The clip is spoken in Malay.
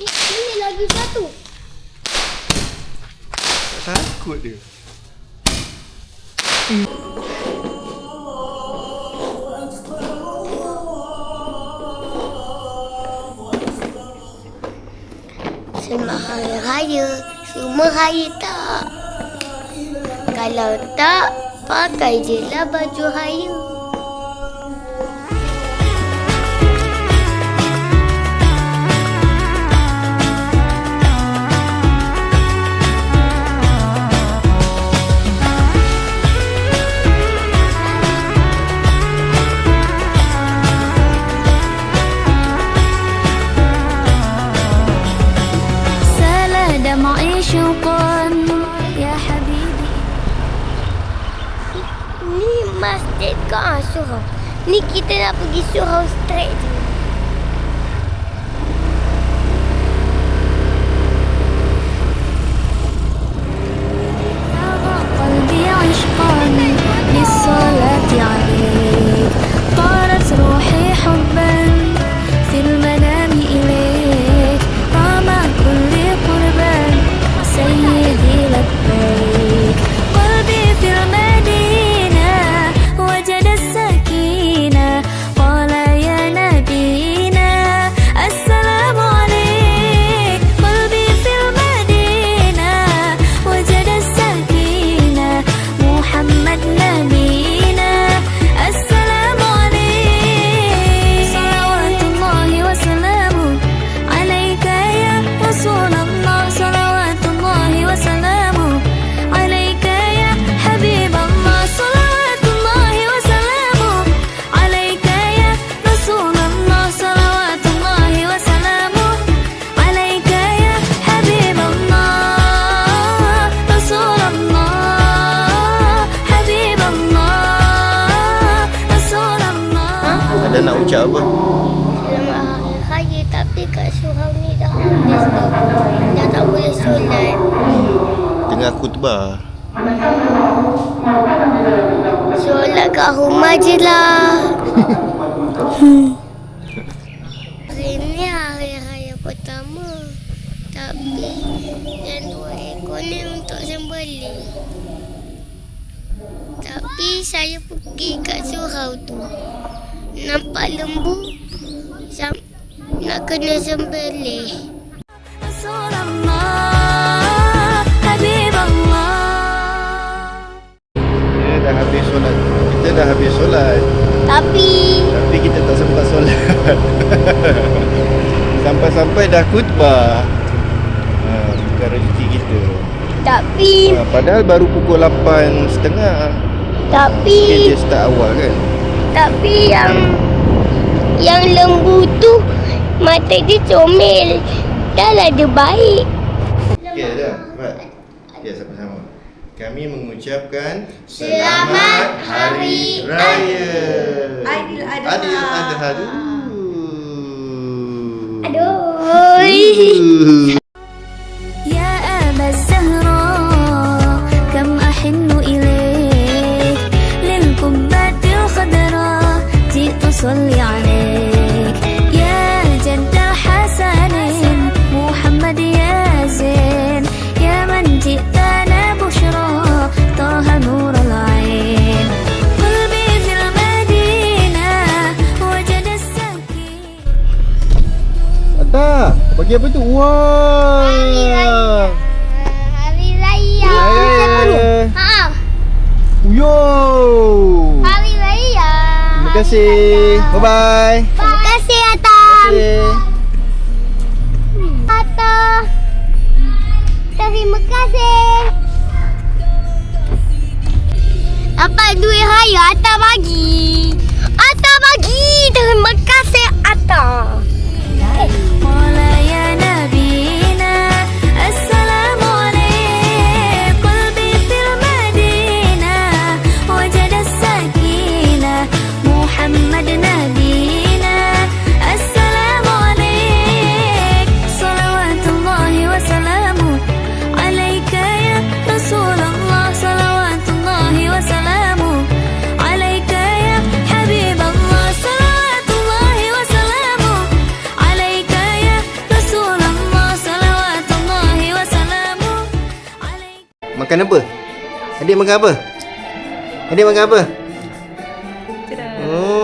Ini lagi satu. Takut dia. Selamat Hari Raya. Semua hari tak? Kalau tak, pakai je lah baju raya. Ni masjid ke surau? Ni kita nak pergi surau straight je. قلبي عشقا للصلاة عليك طارت روحي حبا في المنام إليك رام كل قربا سيدي لبيك قلبي في المدينة وجد السكينة قال يا نبينا السلام عليك قلبي في المدينة وجد السكينة محمد نبينا السلام عليك صلوات الله وسلامه عليك يا رسول الله صلوات الله وسلامه عليك يا حبيب الله صلوات الله وسلامه عليك يا رسول الله صلوات الله وسلامه عليك يا حبيب الله رسول الله حبيب الله رسول الله. Ada nak ucap apa? Selamat Hari Raya tapi kat surau ni dah habis dah. Dah tak boleh solat. Tengah khutbah. Solat kat rumah je lah. Hari ni hari raya pertama. Tapi yang 2 ekor ni untuk sembelih. Tapi saya pergi kat surau tu. Nampak lembu. Nak kena sembelih. رسول الله حبيب الله. Kita dah habis solat. Kita dah habis solat. Tapi Kita tak sempat solat. Sampai-sampai dah khutbah. Bukan rezeki kita. Padahal baru pukul 8.30. Tapi Dia start awal kan. Tapi yang lembu tu mata dia comel. Dah lah dia baik. Okey dah. Baik. Okey sama-sama. Kami mengucapkan Selamat Hari Raya. Aidiladha. Aidiladha. Aduh. يا أبا الزهراء كم أحن إليك للقبة الخضراء جئت أصلي عليك يا جد الحسن محمد يا زين يا من جئتنا بشرى طه نور العين قلبي في المدينة وجد السكين. Atta, bagi apa tu? Wah. Hari Raya. Ha. Yo. Hari Raya. Terima kasih. Bye-bye. Terima kasih Atam. Atam. Terima kasih. Dapat duit raya Atam bagi. Atam bagi. Terima kasih Atam. قال يا نبينا السلام عليك قلبي في المدينة وجد السكينة محمد نبينا السلام عليك صلوات الله وسلامه عليك يا رسول الله صلوات الله وسلامه عليك يا حبيب الله صلوات الله وسلامه makan apa? Adik makan apa? Adik makan apa? Oh.